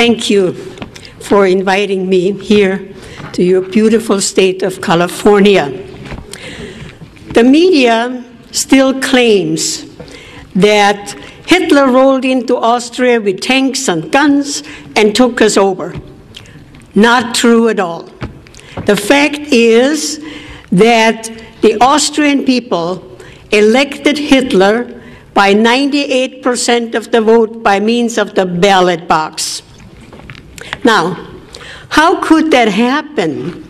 Thank you for inviting me here to your beautiful state of California. The media still claims that Hitler rolled into Austria with tanks and guns and took us over. Not true at all. The fact is that the Austrian people elected Hitler by 98% of the vote by means of the ballot box. Now, how could that happen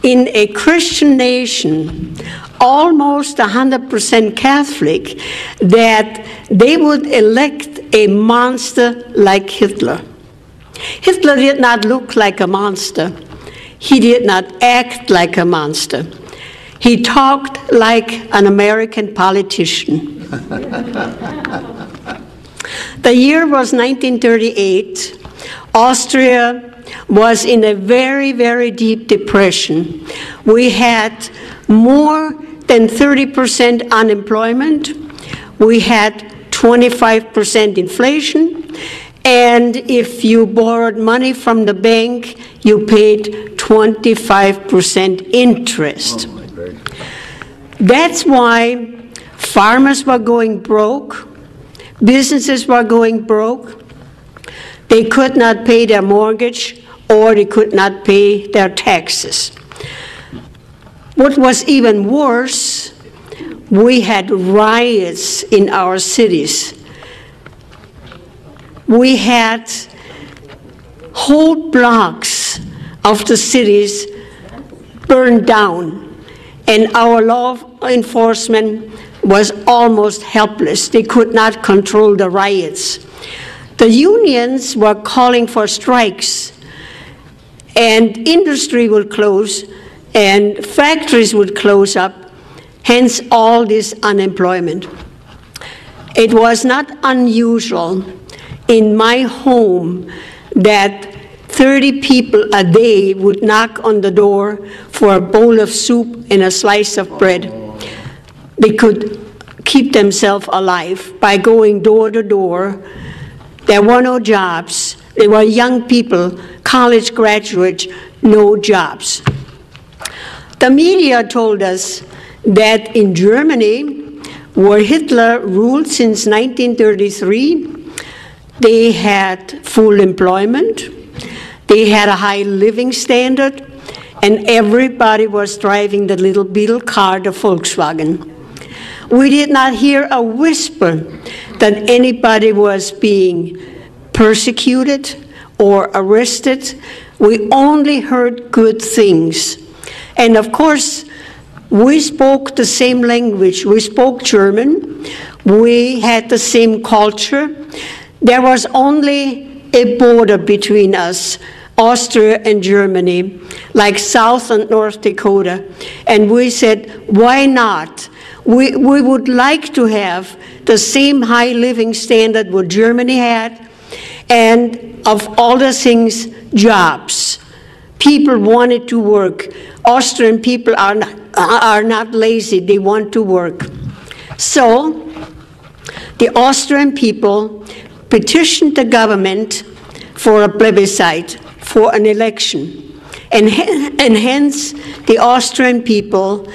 in a Christian nation, almost 100% Catholic, that they would elect a monster like Hitler? Hitler did not look like a monster. He did not act like a monster. He talked like an American politician. The year was 1938. Austria was in a very, very deep depression. We had more than 30% unemployment. We had 25% inflation. And if you borrowed money from the bank, you paid 25% interest. That's why farmers were going broke, businesses were going broke. They could not pay their mortgage, or they could not pay their taxes. What was even worse, we had riots in our cities. We had whole blocks of the cities burned down, and our law enforcement was almost helpless. They could not control the riots. The unions were calling for strikes, and industry would close, and factories would close up, hence all this unemployment. It was not unusual in my home that 30 people a day would knock on the door for a bowl of soup and a slice of bread. They could keep themselves alive by going door to door. There were no jobs. There were young people, college graduates, no jobs. The media told us that in Germany, where Hitler ruled since 1933, they had full employment, they had a high living standard, and everybody was driving the little beetle car, the Volkswagen. We did not hear a whisper that anybody was being persecuted or arrested. We only heard good things. And of course, we spoke the same language. We spoke German. We had the same culture. There was only a border between us, Austria and Germany, like South and North Dakota. And we said, why not? We would like to have the same high living standard what Germany had, and of all the things, jobs. People wanted to work. Austrian people are not lazy, they want to work. So the Austrian people petitioned the government for a plebiscite, for an election. And hence, the Austrian people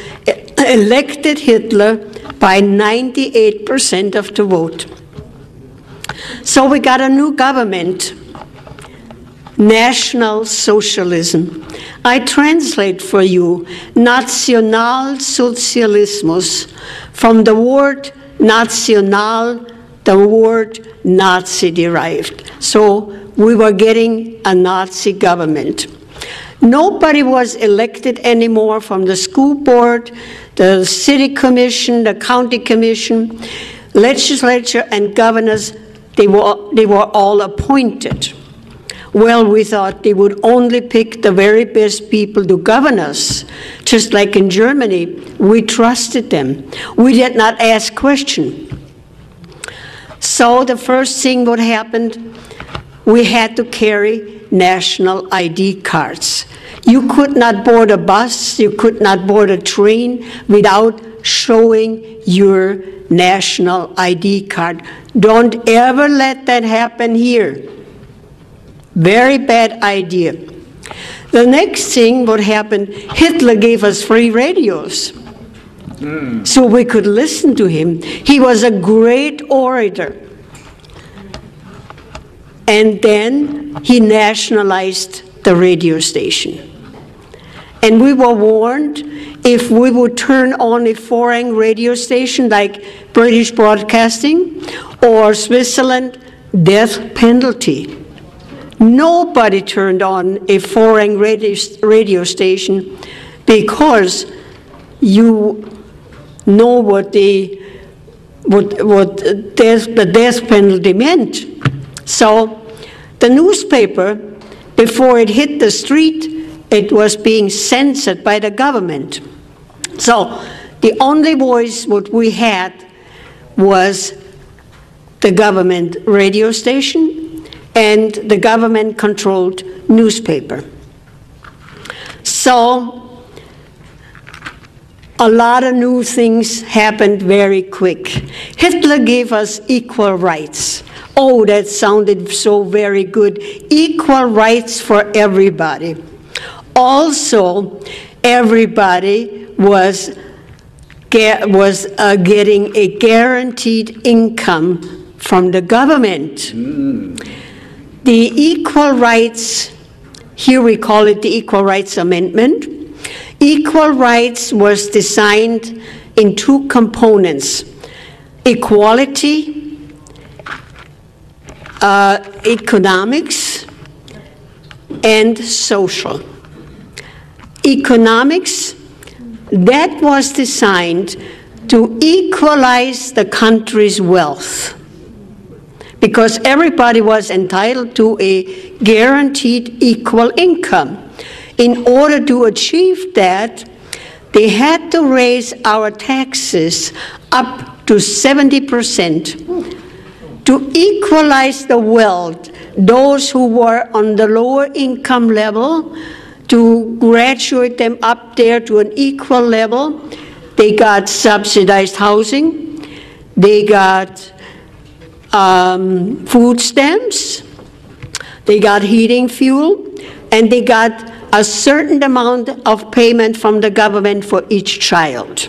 elected Hitler by 98% of the vote. So we got a new government, National Socialism. I translate for you, Nationalsozialismus, from the word national, the word Nazi derived. So we were getting a Nazi government. Nobody was elected anymore from the school board, the city commission, the county commission, legislature, and governors. They were all appointed. Well, we thought they would only pick the very best people to govern us. Just like in Germany, we trusted them. We did not ask questions. So the first thing what happened, we had to carry national ID cards. You could not board a bus, you could not board a train without showing your national ID card. Don't ever let that happen here. Very bad idea. The next thing what happened, Hitler gave us free radios. So we could listen to him. He was a great orator. And then he nationalized the radio station. And we were warned if we would turn on a foreign radio station like British Broadcasting or Switzerland, death penalty. Nobody turned on a foreign radio station because you know what the death penalty meant. So the newspaper, before it hit the street, it was being censored by the government. So the only voice what we had was the government radio station and the government-controlled newspaper. So a lot of new things happened very quick. Hitler gave us equal rights. Oh, that sounded so very good. Equal rights for everybody. Also, everybody was getting a guaranteed income from the government. The equal rights, here we call it the Equal Rights Amendment. Equal rights was designed in two components: equality, economics, and social. Economics, that was designed to equalize the country's wealth, because everybody was entitled to a guaranteed equal income. In order to achieve that, they had to raise our taxes up to 70% to equalize the wealth. Those who were on the lower income level, to graduate them up there to an equal level, they got subsidized housing, they got food stamps, they got heating fuel, and they got a certain amount of payment from the government for each child.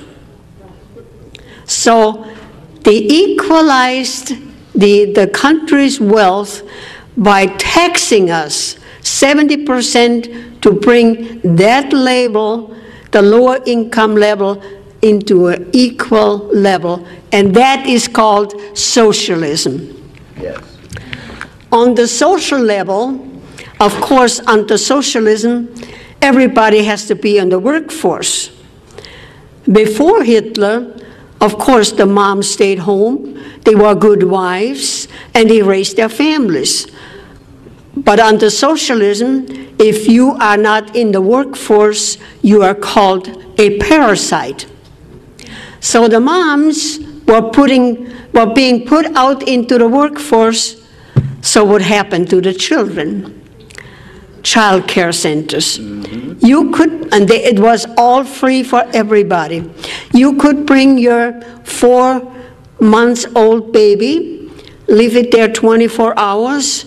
So they equalized the country's wealth by taxing us 70% to bring that level, the lower income level, into an equal level, and that is called socialism. Yes. On the social level, of course, under socialism, everybody has to be in the workforce. Before Hitler, of course, the moms stayed home, they were good wives, and they raised their families. But under socialism, if you are not in the workforce, you are called a parasite. So the moms were being put out into the workforce, so what happened to the children? Child care centers. You could, and it was all free for everybody. You could bring your 4-month-old baby, leave it there 24 hours,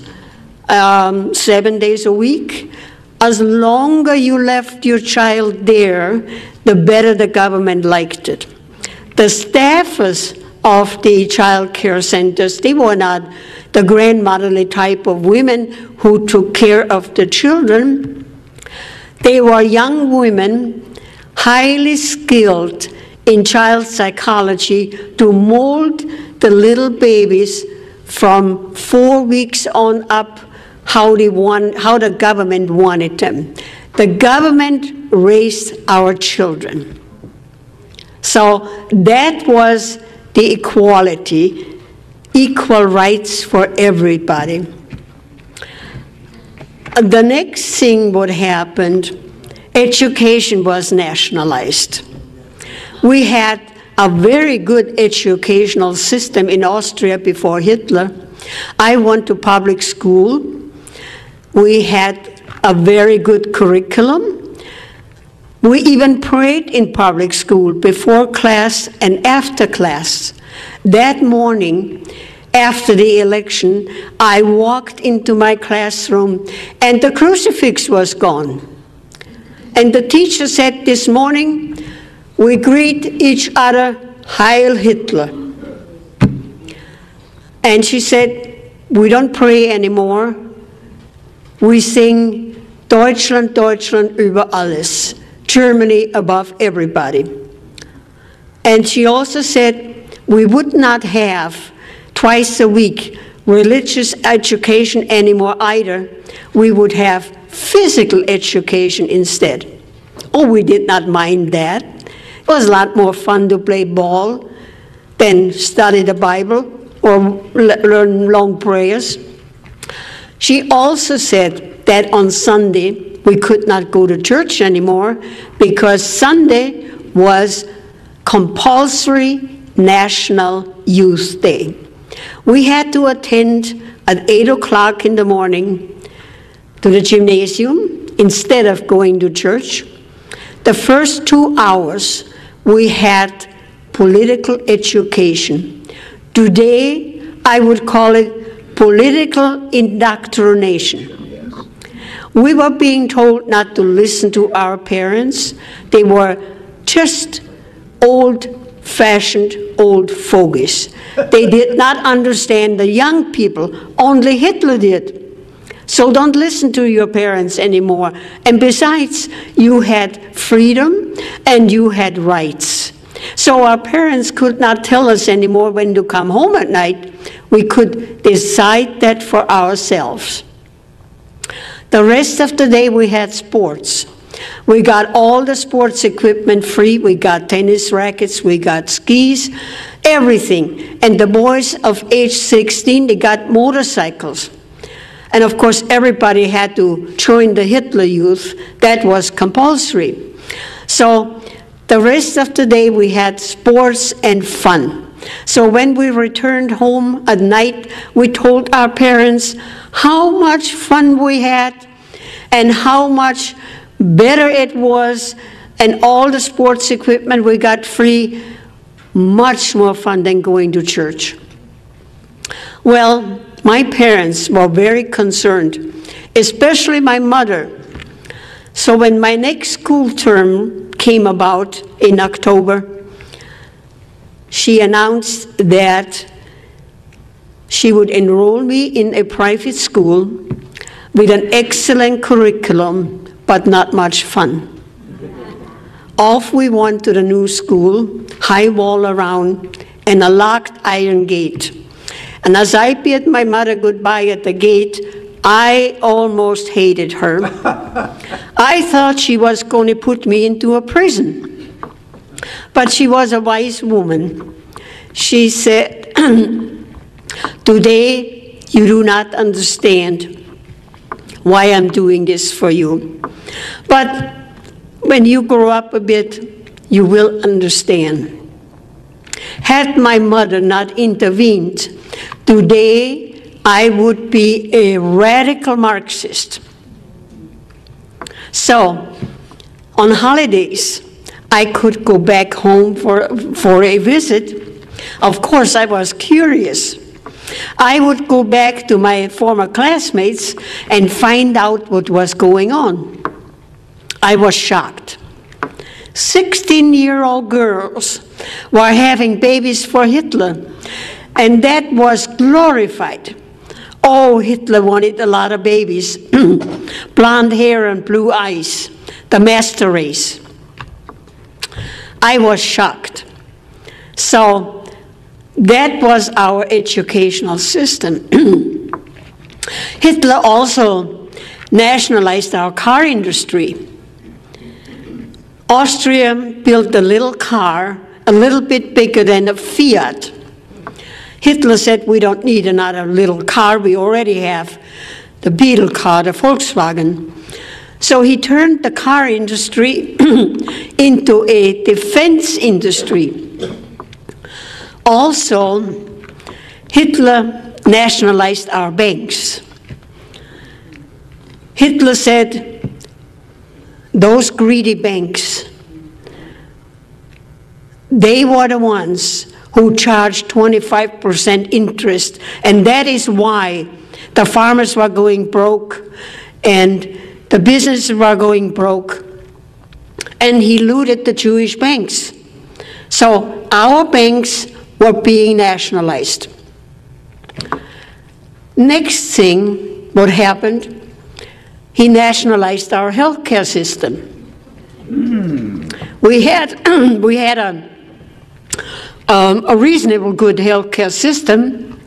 7 days a week. As longer you left your child there, the better the government liked it. The staffers of the child care centers, they were not the grandmotherly type of women who took care of the children. They were young women, highly skilled in child psychology, to mold the little babies from 4 weeks on up how the government wanted them. The government raised our children. So that was the equality, equal rights for everybody. The next thing what happened, education was nationalized. We had a very good educational system in Austria before Hitler. I went to public school. We had a very good curriculum. We even prayed in public school before class and after class. That morning, after the election, I walked into my classroom and the crucifix was gone. And the teacher said, this morning, we greet each other, Heil Hitler. And she said, we don't pray anymore. We sing Deutschland, Deutschland über alles, Germany above everybody. And she also said, we would not have twice a week religious education anymore either. We would have physical education instead. Oh, we did not mind that. It was a lot more fun to play ball than study the Bible or learn long prayers. She also said that on Sunday we could not go to church anymore because Sunday was compulsory National Youth Day. We had to attend at 8 o'clock in the morning to the gymnasium instead of going to church. The first 2 hours we had political education. Today I would call it political indoctrination. We were being told not to listen to our parents. They were just old-fashioned old fogies. They did not understand the young people. Only Hitler did. So don't listen to your parents anymore. And besides, you had freedom and you had rights. So our parents could not tell us anymore when to come home at night. We could decide that for ourselves. The rest of the day we had sports. We got all the sports equipment free. We got tennis rackets, we got skis, everything. And the boys of age 16, they got motorcycles. And of course, everybody had to join the Hitler Youth. That was compulsory. So the rest of the day we had sports and fun. So when we returned home at night, we told our parents how much fun we had and how much better it was, and all the sports equipment we got free, much more fun than going to church. Well, my parents were very concerned, especially my mother. So when my next school term came about in October, she announced that she would enroll me in a private school with an excellent curriculum, but not much fun. Off we went to the new school, high wall around, and a locked iron gate. And as I bid my mother goodbye at the gate, I almost hated her. I thought she was going to put me into a prison. But she was a wise woman. She said, today you do not understand why I'm doing this for you. But when you grow up a bit, you will understand. Had my mother not intervened, today I would be a radical Marxist. So, on holidays, I could go back home for a visit. Of course, I was curious. I would go back to my former classmates and find out what was going on. I was shocked. 16-year-old girls were having babies for Hitler, and that was glorified. Oh, Hitler wanted a lot of babies, blonde hair and blue eyes, the master race. I was shocked. So that was our educational system. Hitler also nationalized our car industry. Austria built a little car, a little bit bigger than a Fiat. Hitler said, we don't need another little car, we already have the Beetle car, the Volkswagen. So he turned the car industry into a defense industry. Also, Hitler nationalized our banks. Hitler said, those greedy banks, they were the ones who charged 25% interest. And that is why the farmers were going broke and the businesses were going broke. And he looted the Jewish banks. So our banks were being nationalized. Next thing, what happened, he nationalized our healthcare system. We had a reasonable good healthcare system,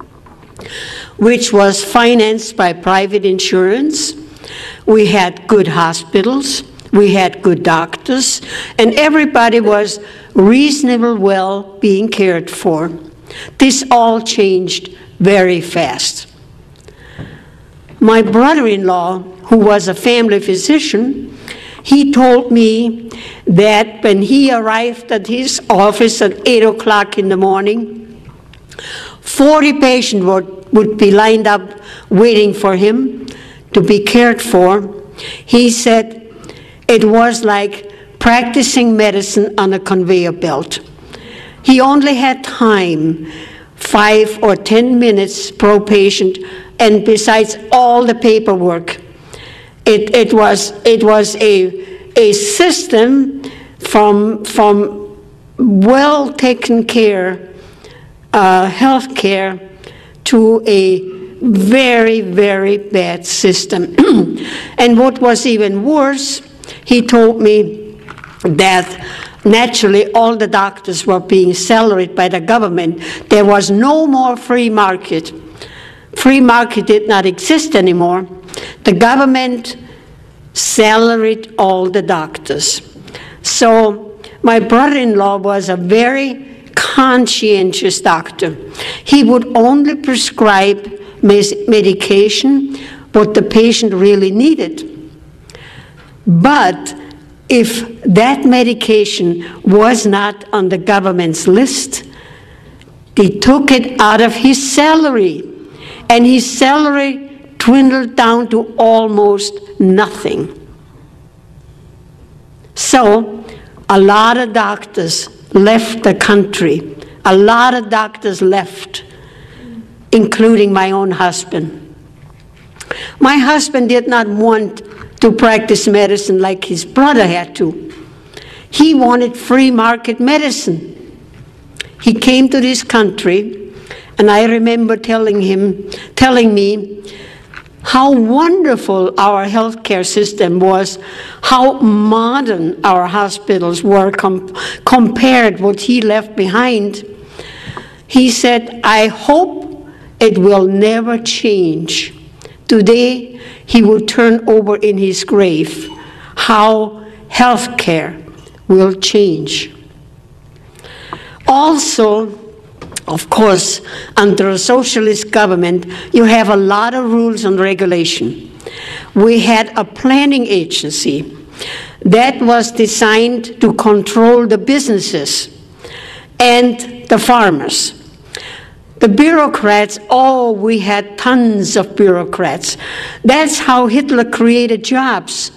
which was financed by private insurance. We had good hospitals, we had good doctors, and everybody was reasonably well being cared for. This all changed very fast. My brother-in-law, who was a family physician, he told me that when he arrived at his office at 8 o'clock in the morning, 40 patients would be lined up waiting for him to be cared for. He said it was like practicing medicine on a conveyor belt. He only had time, 5 or 10 minutes per patient, and besides all the paperwork, it was a system from well taken care health care to a very, very bad system. And what was even worse, he told me that naturally all the doctors were being salaried by the government. There was no more free market. Free market did not exist anymore. The government salaried all the doctors. So my brother-in-law was a very conscientious doctor. He would only prescribe medication what the patient really needed. But if that medication was not on the government's list, they took it out of his salary, and his salary dwindled down to almost nothing. So a lot of doctors left the country. A lot of doctors left, including my own husband. My husband did not want to practice medicine like his brother had to. He wanted free market medicine. He came to this country, and I remember telling me how wonderful our healthcare system was, how modern our hospitals were compared what he left behind. He said, I hope it will never change. Today, he will turn over in his grave how healthcare will change. Also, of course, under a socialist government, you have a lot of rules and regulation. We had a planning agency that was designed to control the businesses and the farmers. The bureaucrats, oh, we had tons of bureaucrats. That's how Hitler created jobs,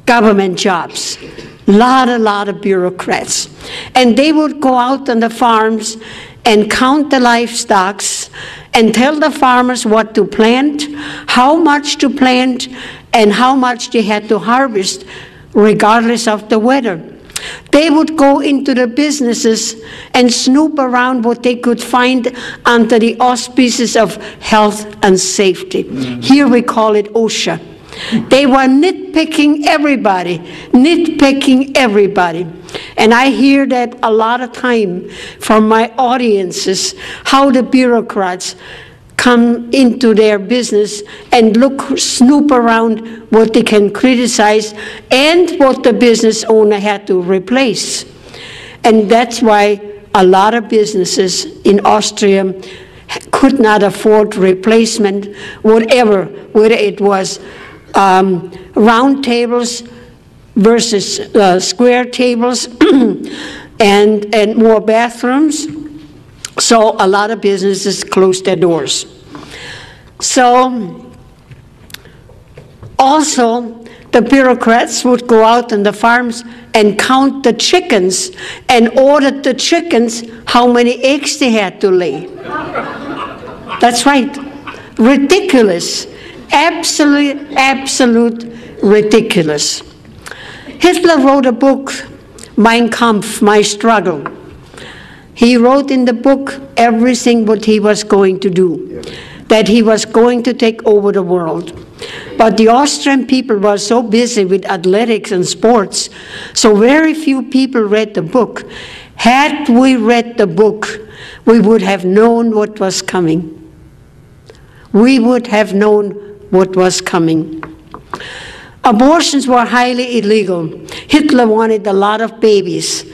government jobs. Lot of bureaucrats. And they would go out on the farms and count the livestock and tell the farmers what to plant, how much to plant, and how much they had to harvest, regardless of the weather. They would go into the businesses and snoop around what they could find under the auspices of health and safety. Mm-hmm. Here we call it OSHA. They were nitpicking everybody. And I hear that a lot of time from my audiences, how the bureaucrats come into their business and snoop around what they can criticize and what the business owner had to replace. And that's why a lot of businesses in Austria could not afford replacement, whether it was round tables versus square tables and more bathrooms. So a lot of businesses closed their doors. So Also, the bureaucrats would go out on the farms and count the chickens and order the chickens how many eggs they had to lay. That's right. Ridiculous. Absolute ridiculous. Hitler wrote a book, Mein Kampf, My Struggle. He wrote in the book everything what he was going to do, that he was going to take over the world. But the Austrian people were so busy with athletics and sports, so very few people read the book. Had we read the book, we would have known what was coming. We would have known what was coming. Abortions were highly illegal. Hitler wanted a lot of babies,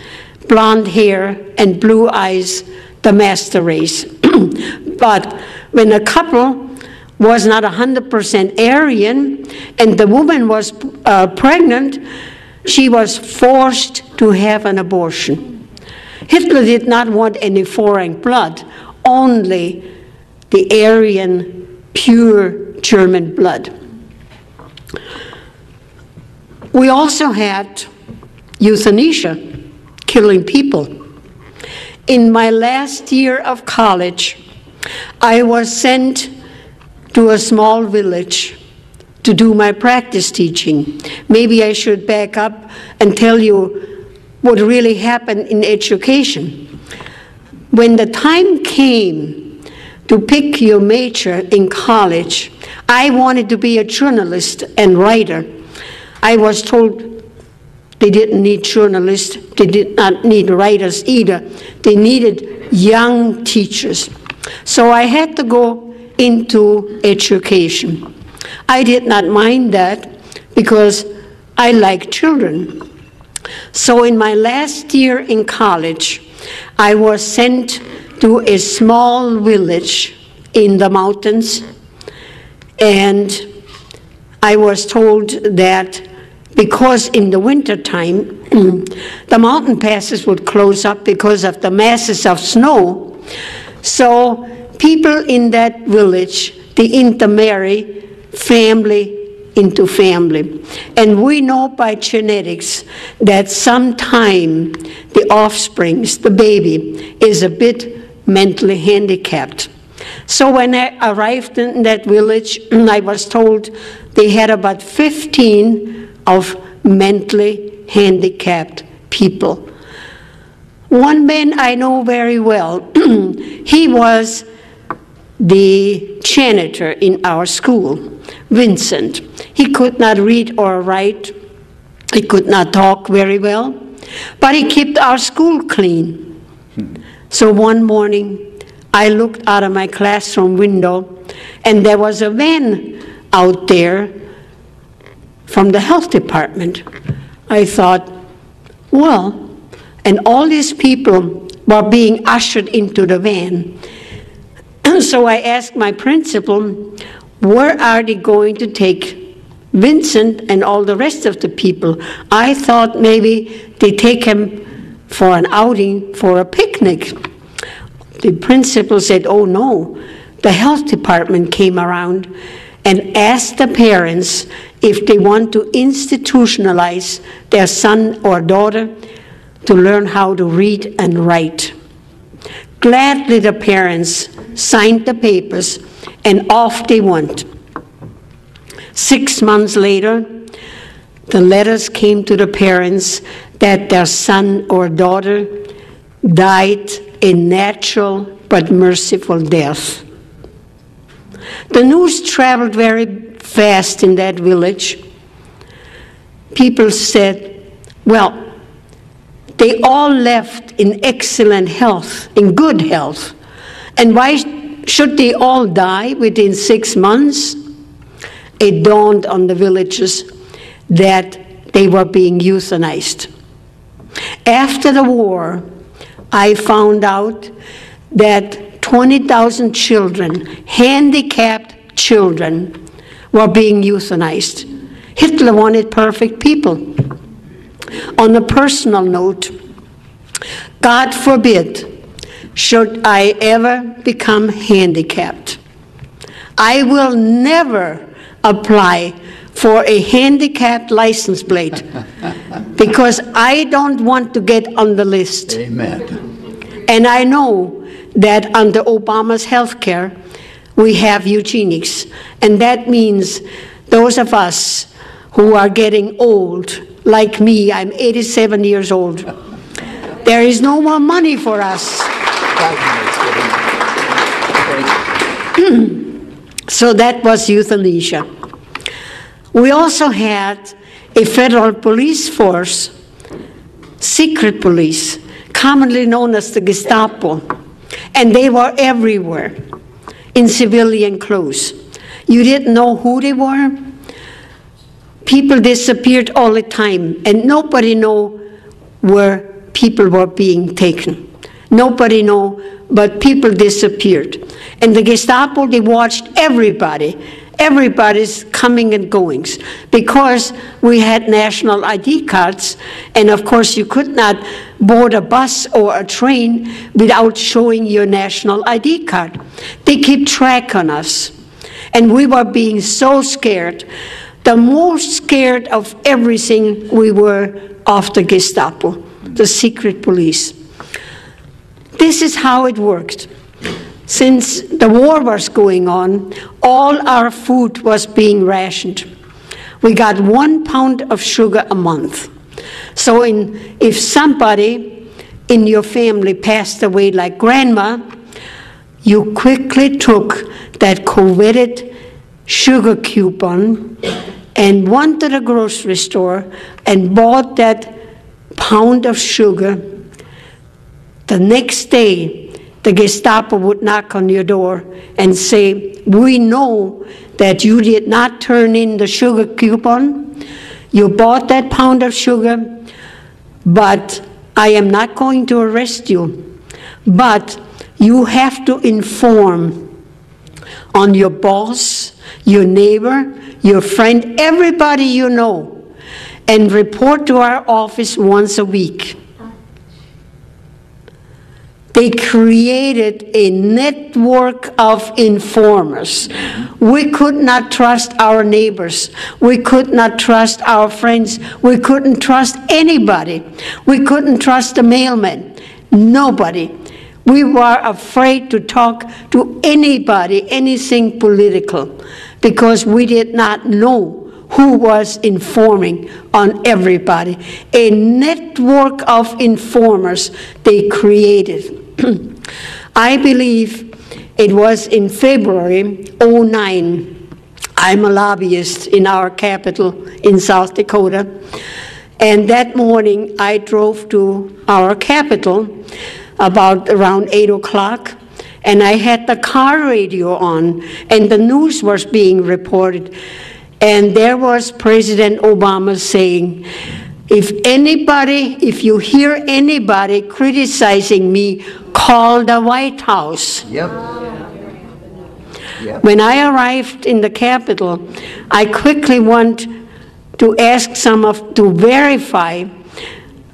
blonde hair and blue eyes, the master race. But when a couple was not 100% Aryan and the woman was pregnant, she was forced to have an abortion. Hitler did not want any foreign blood, only the Aryan, pure German blood. We also had euthanasia, killing people. In my last year of college, I was sent to a small village to do my practice teaching. Maybe I should back up and tell you what really happened in education. When the time came to pick your major in college, I wanted to be a journalist and writer. I was told they didn't need journalists, they did not need writers either. They needed young teachers. So I had to go into education. I did not mind that because I like children. So in my last year in college, I was sent to a small village in the mountains, and I was told that because in the wintertime, the mountain passes would close up because of the masses of snow. So people in that village, they intermarry family into family. And we know by genetics that sometime the offsprings, the baby, is a bit mentally handicapped. So when I arrived in that village, I was told they had about 15 of mentally handicapped people. One man I know very well, he was the janitor in our school, Vincent. He could not read or write. He could not talk very well, but he kept our school clean. So one morning, I looked out of my classroom window, and there was a van out there from the health department. I thought, well, and all these people were being ushered into the van. And so I asked my principal, where are they going to take Vincent and all the rest of the people? I thought maybe they take him for an outing, for a picnic. The principal said, oh no, the health department came around and asked the parents if they want to institutionalize their son or daughter to learn how to read and write. Gladly the parents signed the papers and off they went. 6 months later, the letters came to the parents that their son or daughter died a natural but merciful death. The news traveled very fast in that village. People said, well, they all left in excellent health, in good health. And why should they all die within 6 months? It dawned on the villagers that they were being euthanized. After the war, I found out that 20,000 children, handicapped children, were being euthanized. Hitler wanted perfect people. On a personal note, God forbid, should I ever become handicapped, I will never apply for a handicapped license plate because I don't want to get on the list. Amen. And I know that under Obama's health care, we have eugenics. And that means those of us who are getting old, like me, I'm 87 years old, there is no more money for us. So that was euthanasia. We also had a federal police force, secret police, commonly known as the Gestapo, and they were everywhere in civilian clothes. You didn't know who they were. People disappeared all the time, and nobody knew where people were being taken. Nobody knew, but people disappeared. And the Gestapo, they watched everybody's coming and goings, because we had national ID cards, and of course you could not board a bus or a train without showing your national ID card. They keep track on us, and we were being so scared. The most scared of everything we were of the Gestapo, the secret police. This is how it worked. Since the war was going on, all our food was being rationed. We got 1 pound of sugar a month. So if somebody in your family passed away, like grandma, you quickly took that coveted sugar coupon and went to the grocery store and bought that pound of sugar. The next day, the Gestapo would knock on your door and say, we know that you did not turn in the sugar coupon. You bought that pound of sugar, but I am not going to arrest you. But you have to inform on your boss, your neighbor, your friend, everybody you know, and report to our office once a week. They created a network of informers. We could not trust our neighbors. We could not trust our friends. We couldn't trust anybody. We couldn't trust the mailman. Nobody. We were afraid to talk to anybody, anything political, because we did not know who was informing on everybody. A network of informers they created. I believe it was in February '09. I'm a lobbyist in our capital in South Dakota. And that morning I drove to our capital about around 8 o'clock, and I had the car radio on, and the news was being reported. And there was President Obama saying, if you hear anybody criticizing me, call the White House. Yep. When I arrived in the Capitol, I quickly went to ask to verify.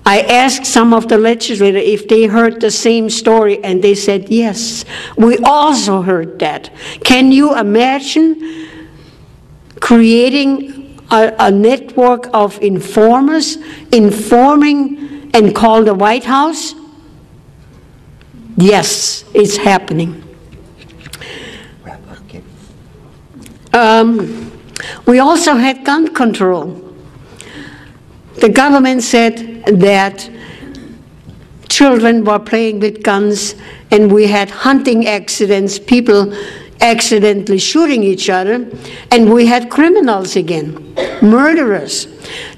I asked some of the legislators if they heard the same story, and they said, yes, we also heard that. Can you imagine creating a network of informers, informing and call the White House? Yes, it's happening. We also had gun control. The government said that children were playing with guns, and we had hunting accidents, people accidentally shooting each other, and we had criminals again, murderers.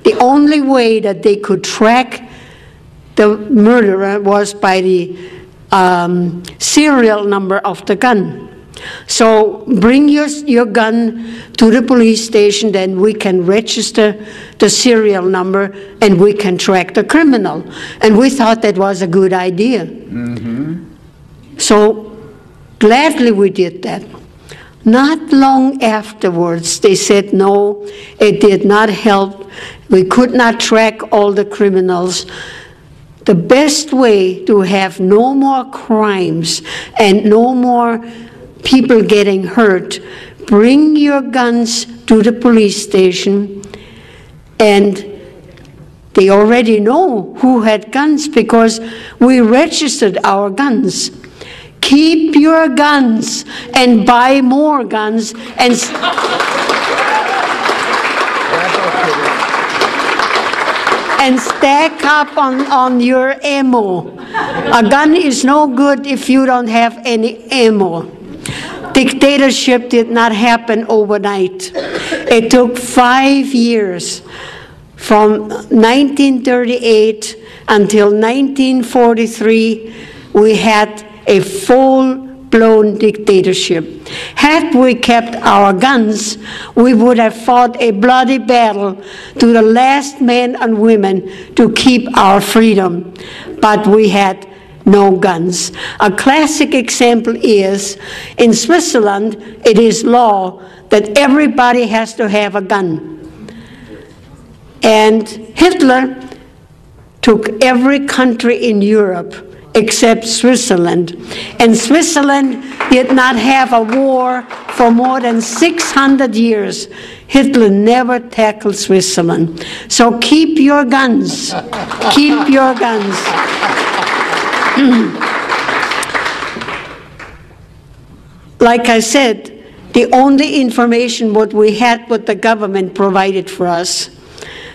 The only way that they could track the murderer was by the serial number of the gun. So bring your gun to the police station, then we can register the serial number and we can track the criminal. And we thought that was a good idea. Mm-hmm. So gladly we did that. Not long afterwards, they said, no, it did not help. We could not track all the criminals. The best way to have no more crimes and no more people getting hurt bring your guns to the police station, and they already know who had guns because we registered our guns. Keep your guns and buy more guns and stack up on your ammo. A gun is no good if you don't have any ammo. Dictatorship did not happen overnight. It took 5 years, from 1938 until 1943, we had a full-blown dictatorship. Had we kept our guns, we would have fought a bloody battle to the last man and women to keep our freedom. But we had no guns. A classic example is, in Switzerland, it is law that everybody has to have a gun. And Hitler took every country in Europe except Switzerland. And Switzerland did not have a war for more than 600 years. Hitler never tackled Switzerland. So keep your guns. Keep your guns. Like I said, the only information what we had, what the government provided for us,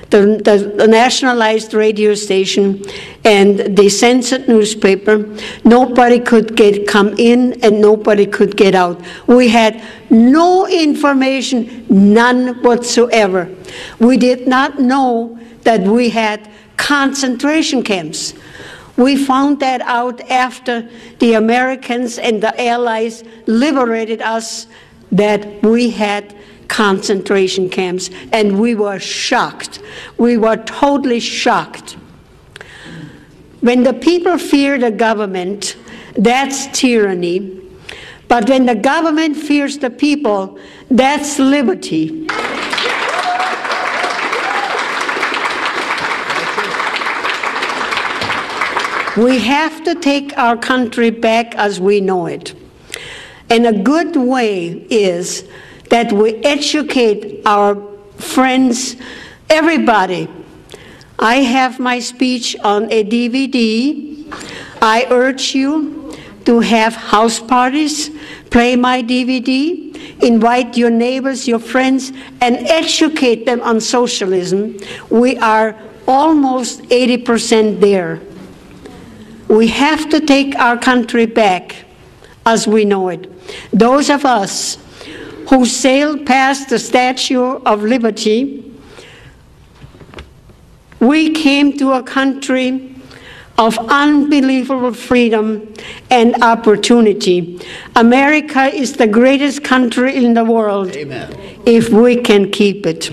the nationalized radio station and the censored newspaper, nobody could come in and nobody could get out. We had no information, none whatsoever. We did not know that we had concentration camps. We found that out after the Americans and the Allies liberated us, that we had concentration camps, and we were shocked. We were totally shocked. When the people fear the government, that's tyranny. But when the government fears the people, that's liberty. We have to take our country back as we know it. And a good way is that we educate our friends, everybody. I have my speech on a DVD. I urge you to have house parties, play my DVD, invite your neighbors, your friends, and educate them on socialism. We are almost 80% there. We have to take our country back as we know it. Those of us who sailed past the Statue of Liberty, we came to a country of unbelievable freedom and opportunity. America is the greatest country in the world. Amen. If we can keep it.